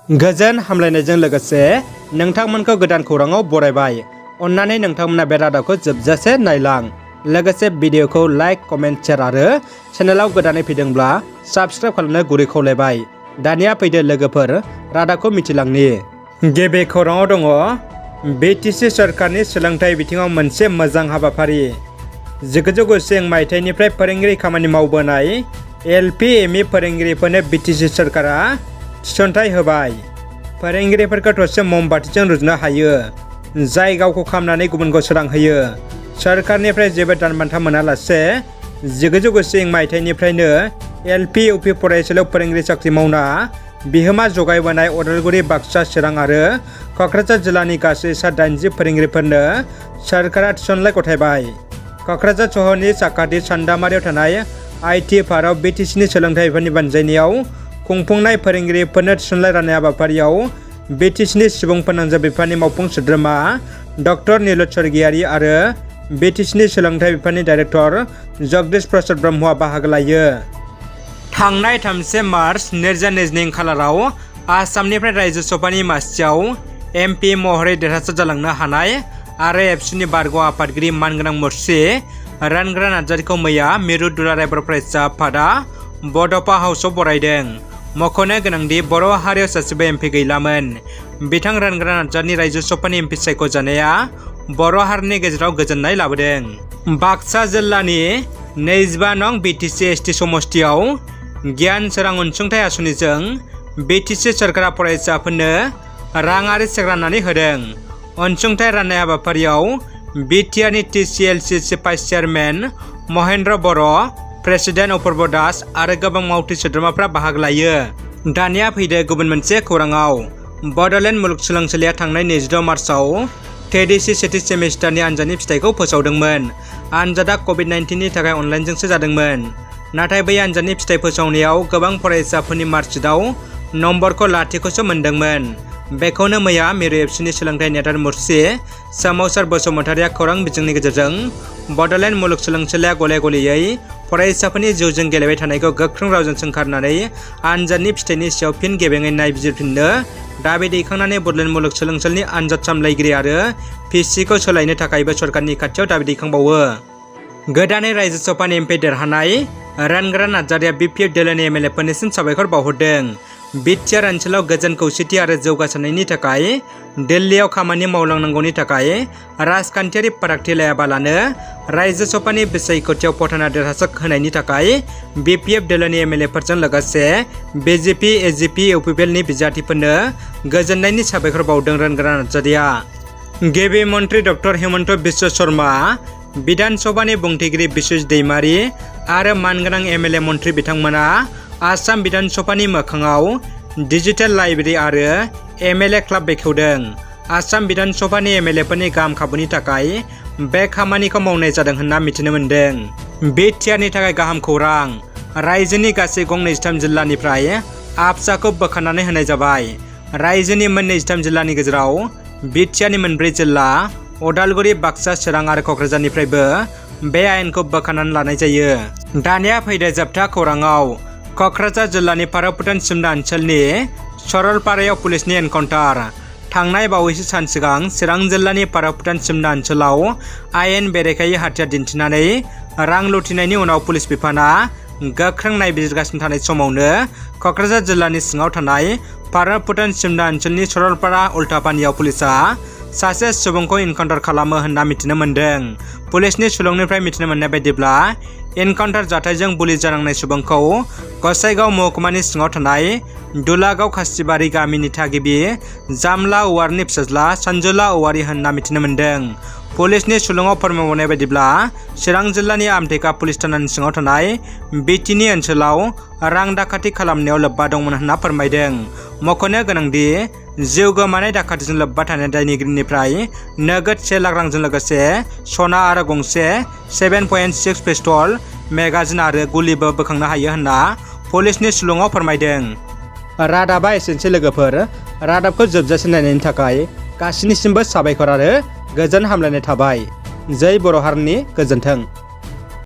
गोजोन हामलायनायजों लोगोसे नोंथांमोनखौ गोदान खौराङाव बरायबाय। अन्नानै नोंथांमोना बे रादाबखौ जोबजासे नायलां। लोगोसे भिडिअखौ लाइक, कमेन्ट, शेयार आरो चेनेलाव गोदानै फैदोंब्ला साबस्क्राइब खालामनो गुरै खावलायबाय। दानिया फैदो लोगोफोर रादाबखौ मिथिलांनि। गिबि खौराङाव दङ बिटिसि सरकारनि सोलोंथाइ बिथिङाव मोनसे मोजां हाबाफारि। 1990 मायथाइनिफ्राय फोरोंगिरि खामानि मावबोनाय एल.पि. एम.इ. फोरोंगिरिफोरनो बिटिसि सरकारा थिसनथाइ होबाय। फोरोंगिरिफोरखौ थरसे ममबातिजों रुजुनो हायो, जाय गावखौ खामनानै गुबुनखौ सोरांहोयो। सरकारनिफ्राय जेबो दान बान्था मोनालासे 1990 मायथाइनिफ्रायनो एल.पि. इउ.पि. फरायसालियाव फोरोंगिरि साख्रि मावना बिहोमा जगायबोनाय उदालगुरि, बाक्सा, चिरां आरो क'क्राझार जिल्लानि गासै सा 80 फोरोंगिरिफोरनो सरकारा थिसनथाइ गथायबाय। क'क्राझार सहरनि साखाथि सान्दामारियाव थानाय आइ.टि. पार्कआव बिटिसिनि सोलोंथाइ बिफाननि बानजायनायाव खुंफुंनाय फोरोंगिरिफोरनो थिसनथाइ राननाय हाबाफारियाव बिटिसिनि सुबुं फोनांजाब बिफाननि मावफुं सोद्रोमा डक्टर नीलद स्वर्गियारी आरो बिटिसिनि सोलोंथाइ बिफाननि डाइरेक्टर जगदीश प्रसाद ब्रह्मआ बाहागो लायो। थांनाय 3 मार्च 2022 खालाराव आसामनिफ्राय रायजो सभानि मासियाव एमपि महरै देरहासार जालांनो हानाय आरो एबसुनि बारग' आफादगिरि मानगोनां मुर्सि रानग्रा नार्जारिखौ मैया मिरु दुलाराय बर' फरायसा आफादा बड'फा हाउसआव बरायदों। मख'नो गोनांदि बर' हारियाव सासेबो एमपि गैलामोन। बिथां रानग्रा नार्जारिनि रायजो सभानि एमपि सायख'जानाया बर' हारिनि गेजेराव गोजोननाय लाबोदों। बाक्सा जिल्लानि 25 नं बिटिसि एसटि समस्तियाव गियान सोरां अनसुंथाइ आसनिजों बिटिसि सरकारा फरायसाफोरनो राङारि चेक राननानै होदों। अनसुंथाइ राननाय हाबाफारियाव बिटिआरनि टिसिएलसिसि भाइस चेयारमेन महेन्द्र बर', प्रेसिडेन्ट अपुर्ब दास आरो गोबां मावथि सोद्रोमाफ्रा बाहागो लायो। दानिया फैदो गुबुन मोनसे खौराङाव। बड'लेण्ड मुलुगसोलोंसालिया थांनाय 26 मार्चआव टेडिसि सेथि सेमिस्टारनि आनजादनि फिथाइखौ फोसावदोंमोन। आनजादा कभिड-19 नि थाखाय अनलाइनजोंसो जादोंमोन। नाथाय बै आनजादनि फिथाइ फोसावनायाव गोबां फरायसाफोरनि मार्कशीटआव नम्बरखौ लाथिख'सो मोनदोंमोन। बेखौनो मैया मिरु एबसुनि सोलोंथाइ नेहाथारि मुर्सि सोमावसार बसुमतारिया खौरां बिजोंनि गेजेरजों बड'लेण्ड मुलुगसोलोंसालिया गले-गलेयै फरायसाफोरनि जिउजों गेलेबाय थानायखौ गोख्रों रावजों सोंखारनानै आनजादनि फिथाइनि सायाव फिन गेबेङै नायबिजिरफिननो दाबि दैखांनानै बड'लेण्ड मुलुगसोलोंसालिनि आनजाद सामलायगिरि आरो भिसिखौ सोलायनो थाखायबो सरकारनि खाथियाव दाबि दैखांबावो। गोदानै रायजो सभानि एमपि देरहानाय रानग्रा नार्जारिया बिपिएफ दोलोनि एमएलएफोरनिसिम साबायखर बावहरदों। बिटिआर ओनसोलाव गोजोन खौसेथि आरो जौगासारनायनि थाखाय दिल्लीयाव खामानि मावलांनांगौनि थाखाय राजखान्थियारि फारागथि लायाबालानो रायजो सभानि बिसायख'थियाव फथाना देरहासार होनायनि थाखाय बिपिएफ दोलोनि एमएलएफोरजों लोगोसे बिजेपि, एजिपि, इउपिपिएलनि बिजाथिफोरनो गोजोननायनि साबायखर बावदों रानग्रा नार्जारिया। गिबि मन्त्रि डक्टर हिमन्त बिश्व शर्मा, बिधान सभानि बुंथिगिरि बिस्वजित दैमारी आरो मानगोनां एमएलए मन्त्रि बिथांमोना आसाम बिधान सभानि मोखाङाव डिजिटेल लाइब्रेरि आरो एमएलए क्लाब बेखेवदों। आसाम बिधान सभानि एमएलएफोरनि गाहाम खाबुनि थाखाय बे खामानिखौ मावनाय जादों होनना मिथिनो मोन्दों। बिटिआरनि थाखाय गाहाम खौरां। रायजोनि गासै गं 23 जिल्लानिफ्राय आबसाखौ बोखारनानै होनाय जाबाय। रायजोनि मोन 23 जिल्लानि गेजेराव बिटिआरनि 4 जिल्ला उदालगुरि, बाक्सा, चिरां आरो क'क्राझारनिफ्रायबो बे आयेनखौ बोखारनानै लानाय जायो। दानिया फैदो जोबथा खौराङाव। क'क्राझार जिल्लानि फारागभुटान सिमना ओनसोलनि सरलपारायाव पुलिसनि एनकाउन्टार। थांनाय बावैसो सान सिगां चिरां जिल्लानि फारागभुटान सिमना ओनसोलाव आयेन बेरेखायै हाथियार दिन्थिनानै रां लुथिनायनि उनाव पुलिस बिफाना गोख्रों नायबिजिरगासिनो थानाय समावनो क'क्राझार जिल्लानि सिङाव थानाय फारागभुटान सिमना ओनसोलनि सरलपारा उल्टापानियाव पुलिसआ सासे सुबुंखौ एनकाउन्टार खालामो होनना मिथिनो मोन्दों। पुलिसनि सुलुंनिफ्राय मिथिनो मोननाय बायदिब्ला एनकाउन्टार जाथायजों बुलि जानांनाय सुबुंखौ गसाइगाव महकुमानि सिङाव थानाय दुलागाव खासिबारि गामिनि थागिबि जामला औवारिनि फिसाज्ला सन्जुला औवारि होनना मिथिनो मोन्दों। पुलिसनि सुलुङाव फोरमायबावनाय बायदिब्ला चिरां जिल्लानि आमथेखा पुलिस थानानि सिङाव थानाय बिटिनि ओनसोलाव रां दाखाथि खालामनायाव लोब्बा दंमोन होनना फोरमायदों। मख'नो गोनांदि जिउ गोमानाय दाखाथिजों लोब्बा थानाय दायनिगिरिनिफ्राय नोगोद 1 लाख रांजों लोगोसे सना आरो गंसे 7.6 पिस्तल, मेगाजिन आरो गुलिबो बोखांनो हायो होनना पुलिसनि सुलुङाव फोरमायदों। रादाबा एसेनोसै लोगोफोर। रादाबखौ जोबजासे नायनायनि थाखाय गासिनिसिमबो साबायखर आरो गोजोन हामलायनाय थाबाय। जै बर' हारिनि गोजोन्थों।